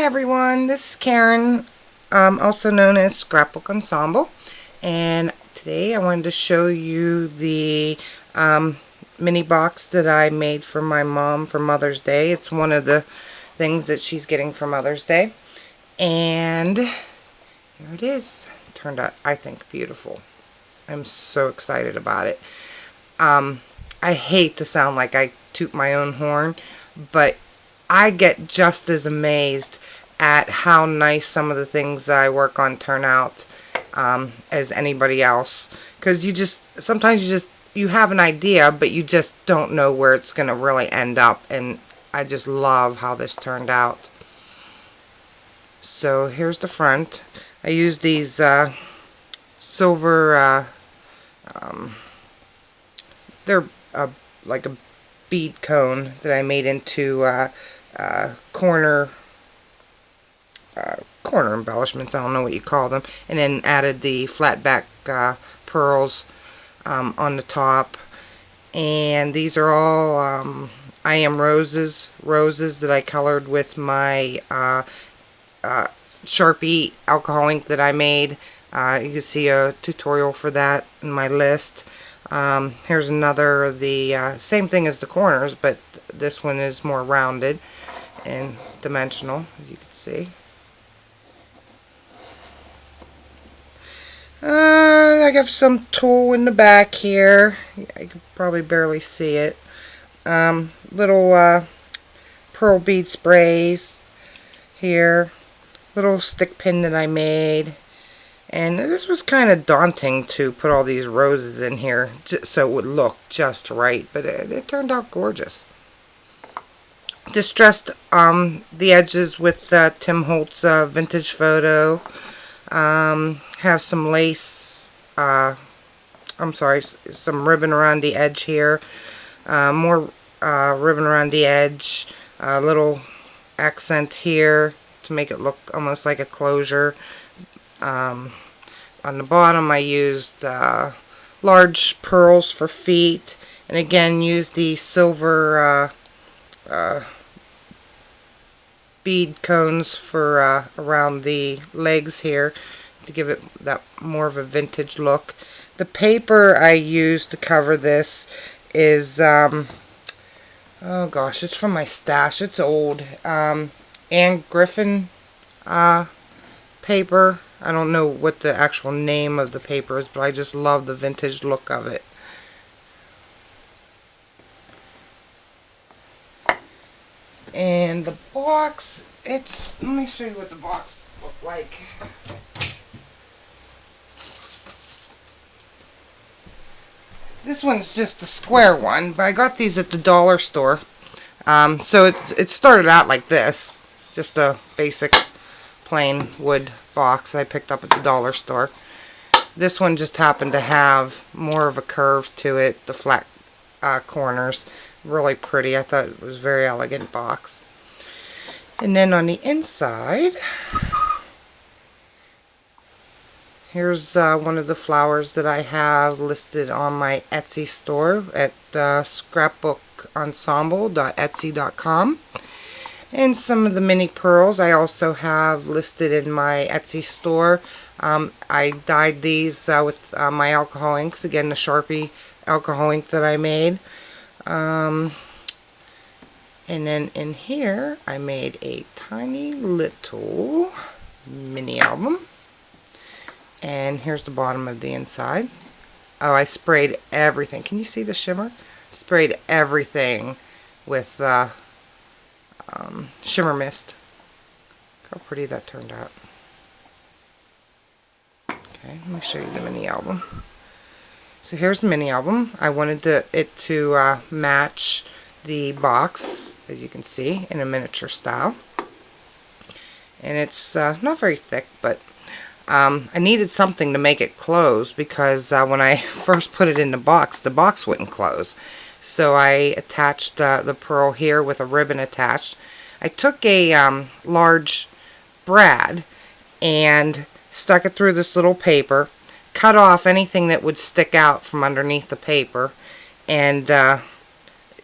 everyone, this is Karen, also known as Scrapbook Ensemble, and today I wanted to show you the mini box that I made for my mom for Mother's Day. It's one of the things that she's getting for Mother's Day, and here it is. It turned out, I think, beautiful. I'm so excited about it. I hate to sound like I toot my own horn, but I get just as amazed at how nice some of the things that I work on turn out as anybody else. Because sometimes you have an idea, but you just don't know where it's going to really end up. And I just love how this turned out. So here's the front. I used these silver, they're like a bead cone that I made into corner embellishments. I don't know what you call them, and then added the flat back pearls on the top. And these are all I Am roses that I colored with my Sharpie alcohol ink that I made. You can see a tutorial for that in my list. Here's another, the same thing as the corners, but this one is more rounded and dimensional, as you can see. I got some tulle in the back here. I can probably barely see it. Little pearl bead sprays here. Little stick pin that I made. And this was kind of daunting to put all these roses in here so it would look just right, but it turned out gorgeous. Distressed the edges with Tim Holtz vintage photo. Have some lace, some ribbon around the edge here. More ribbon around the edge. A little accent here to make it look almost like a closure. On the bottom I used large pearls for feet, and again used the silver bead cones for around the legs here to give it that more of a vintage look. The paper I used to cover this is oh gosh, it's from my stash. It's old. Anne Griffin paper. I don't know what the actual name of the paper is, but I just love the vintage look of it. And the box, let me show you what the box looked like. This one's just a square one, but I got these at the dollar store. So it started out like this, just a basic plain wood box I picked up at the dollar store. This one just happened to have more of a curve to it, the flat corners. Really pretty. I thought it was a very elegant box. And then on the inside, here's one of the flowers that I have listed on my Etsy store at scrapbookensemble.etsy.com. And some of the mini pearls I also have listed in my Etsy store. I dyed these with my alcohol inks. Again, the Sharpie alcohol ink that I made. And then in here, I made a tiny little mini album. And here's the bottom of the inside. Oh, I sprayed everything. Can you see the shimmer? Sprayed everything with shimmer mist. Look how pretty that turned out. Okay, let me show you the mini album. So here's the mini album. I wanted it to match the box, as you can see, in a miniature style. And it's not very thick, but I needed something to make it close, because when I first put it in the box wouldn't close. So I attached the pearl here with a ribbon attached. I took a large brad and stuck it through this little paper, cut off anything that would stick out from underneath the paper, and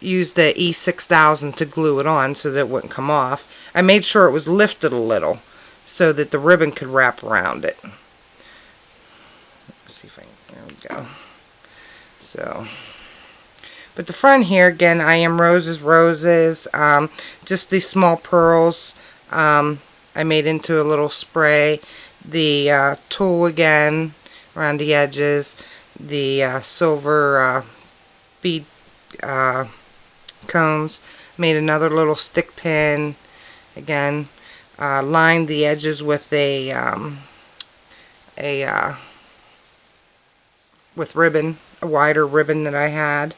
used the E6000 to glue it on so that it wouldn't come off. I made sure it was lifted a little so that the ribbon could wrap around it. Let's see if I can, there we go. So, but the front here, again, I Am Roses, just these small pearls I made into a little spray. The tulle again around the edges, the silver bead combs. Made another little stick pin again. Lined the edges with with ribbon, a wider ribbon that I had,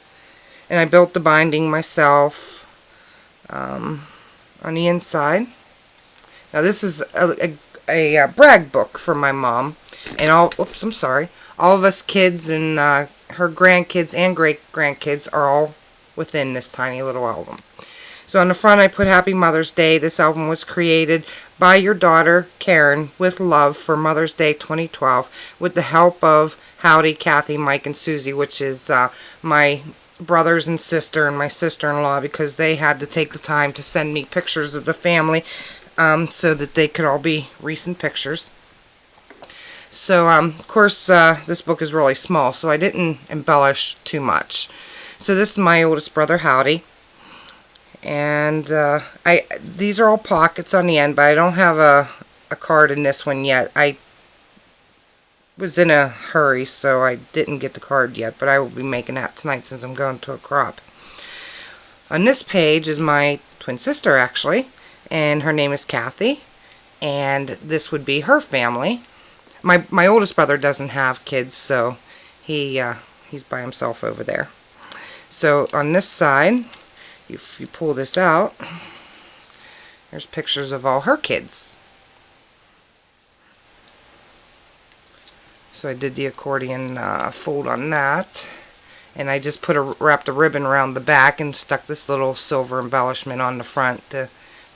and I built the binding myself on the inside. Now this is a brag book for my mom, and all of us kids and her grandkids and great grandkids are all within this tiny little album. So on the front I put Happy Mother's Day. This album was created by your daughter Karen with love for Mother's Day 2012 with the help of Howdy, Kathy, Mike, and Susie, which is my brothers and sister and my sister-in-law, because they had to take the time to send me pictures of the family so that they could all be recent pictures. So of course this book is really small, so I didn't embellish too much. So this is my oldest brother Howdy. And these are all pockets on the end, but I don't have a card in this one yet. I was in a hurry, so I didn't get the card yet, but I will be making that tonight since I'm going to a crop. On this page is my twin sister, actually, and her name is Kathy, and this would be her family. My oldest brother doesn't have kids, so he's by himself over there. So on this side, if you pull this out, there's pictures of all her kids. So I did the accordion fold on that, and I just wrapped a ribbon around the back and stuck this little silver embellishment on the front to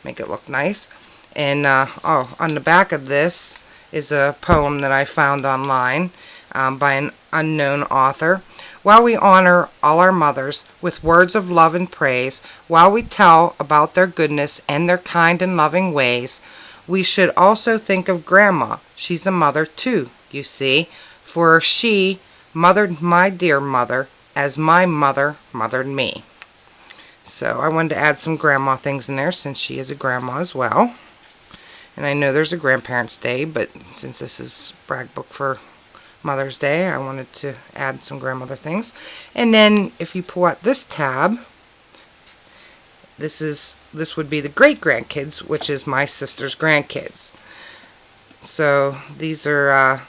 make it look nice. And on the back of this is a poem that I found online by an unknown author. While we honor all our mothers with words of love and praise, while we tell about their goodness and their kind and loving ways, we should also think of Grandma. She's a mother too, you see, for she mothered my dear mother as my mother mothered me. So I wanted to add some grandma things in there since she is a grandma as well. And I know there's a Grandparents' Day, but since this is brag book for Mother's Day, I wanted to add some grandmother things. And then if you pull out this tab, this would be the great grandkids, which is my sister's grandkids. So these are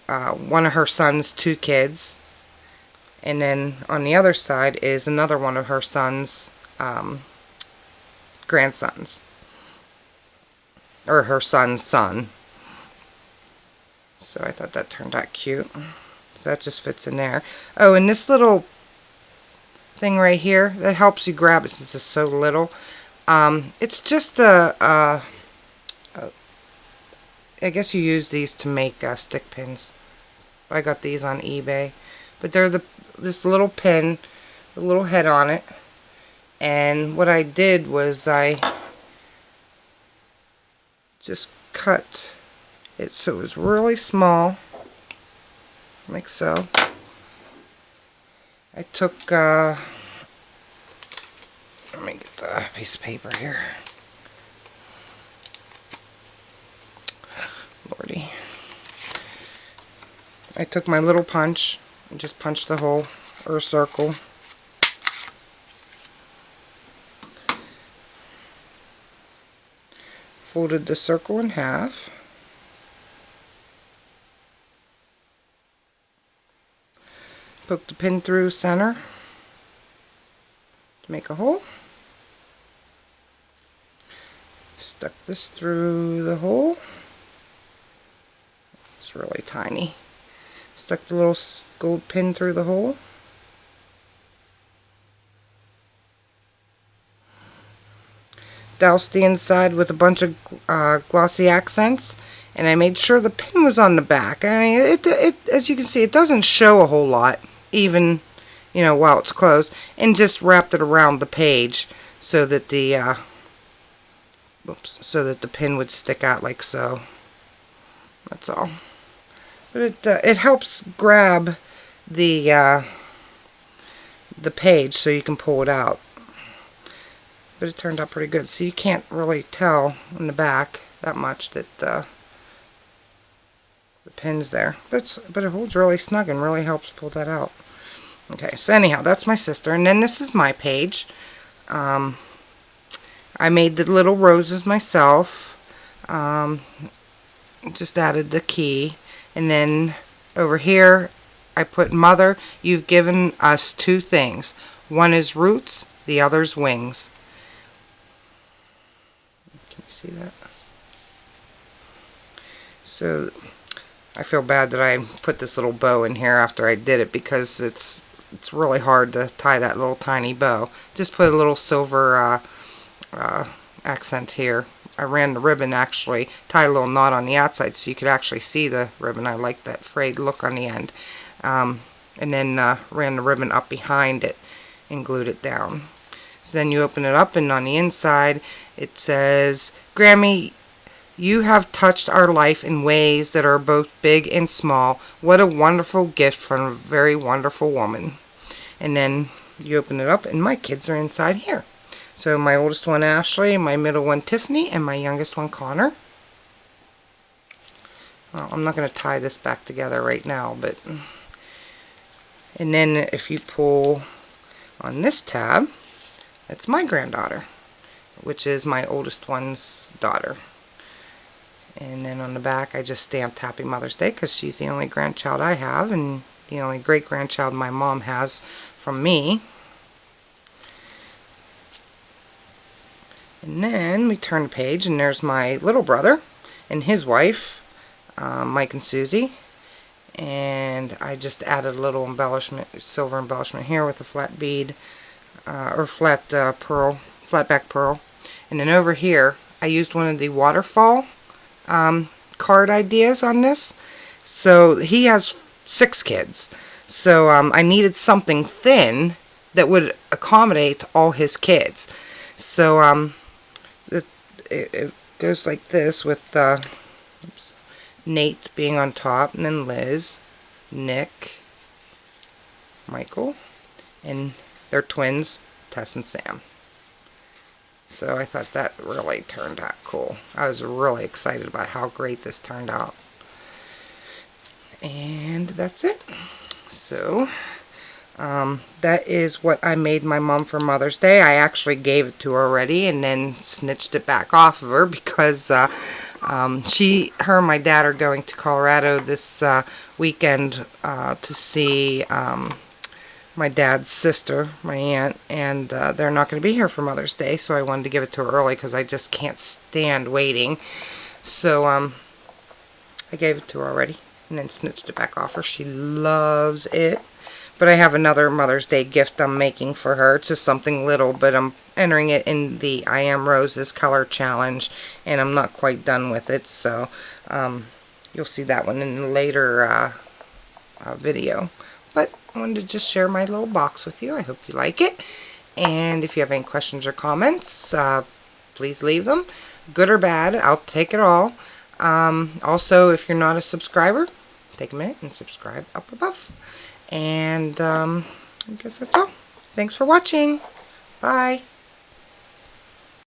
one of her son's 2 kids, and then on the other side is another one of her son's grandsons, or her son's son. So I thought that turned out cute. So that just fits in there. Oh, and this little thing right here, that helps you grab it since it's so little. It's just I guess you use these to make stick pins. I got these on eBay. But they're this little pin, a little head on it. And what I did was I just cut it so it was really small, like so. I took, let me get the piece of paper here. Lordy. I took my little punch and just punched the hole, or a circle. Folded the circle in half. Poked the pin through center to make a hole. Stuck this through the hole. It's really tiny. Stuck the little gold pin through the hole. Doused the inside with a bunch of glossy accents, and I made sure the pin was on the back. I mean, it as you can see, it doesn't show a whole lot, even while it's closed, and just wrapped it around the page so that the pin would stick out like so. That's all. But it helps grab the page so you can pull it out. But it turned out pretty good. So you can't really tell in the back that much that the pin's there. But it holds really snug and really helps pull that out. Okay, so anyhow, that's my sister. And then this is my page. I made the little roses myself. Just added the key. And then over here, I put Mother, you've given us two things. One is roots, the other's wings. Can you see that? So I feel bad that I put this little bow in here after I did it, because it's really hard to tie that little tiny bow. Just put a little silver accent here. I ran the ribbon, actually, tie a little knot on the outside so you could actually see the ribbon. I like that frayed look on the end. And then ran the ribbon up behind it and glued it down. So then you open it up, and on the inside it says, Grammy, you have touched our life in ways that are both big and small. What a wonderful gift from a very wonderful woman. And then you open it up, and my kids are inside here. So my oldest one, Ashley, my middle one, Tiffany, and my youngest one, Connor. Well, I'm not going to tie this back together right now, but... And then if you pull on this tab, that's my granddaughter, which is my oldest one's daughter. And then on the back, I just stamped Happy Mother's Day, because she's the only grandchild I have, and the only great-grandchild my mom has from me. And then we turn the page, and there's my little brother and his wife, Mike and Susie. And I just added a little embellishment, silver embellishment here with a flat bead, or flat pearl, flat back pearl. And then over here, I used one of the waterfall card ideas on this. So he has 6 kids. So I needed something thin that would accommodate all his kids. So it goes like this, with Nate being on top, and then Liz, Nick, Michael, and their twins, Tess and Sam. So I thought that really turned out cool. I was really excited about how great this turned out. And that's it. So that is what I made my mom for Mother's Day. I actually gave it to her already and then snitched it back off of her, because her and my dad are going to Colorado this weekend to see my dad's sister, my aunt, and they're not going to be here for Mother's Day, so I wanted to give it to her early, because I just can't stand waiting. So I gave it to her already and then snitched it back off her. She loves it. But I have another Mother's Day gift I'm making for her. It's just something little, but I'm entering it in the I Am Roses color challenge, and I'm not quite done with it, so you'll see that one in a later video. But I wanted to just share my little box with you. I hope you like it. And if you have any questions or comments, please leave them. Good or bad, I'll take it all. Also, if you're not a subscriber, take a minute and subscribe up above. And I guess that's all. Thanks for watching. Bye.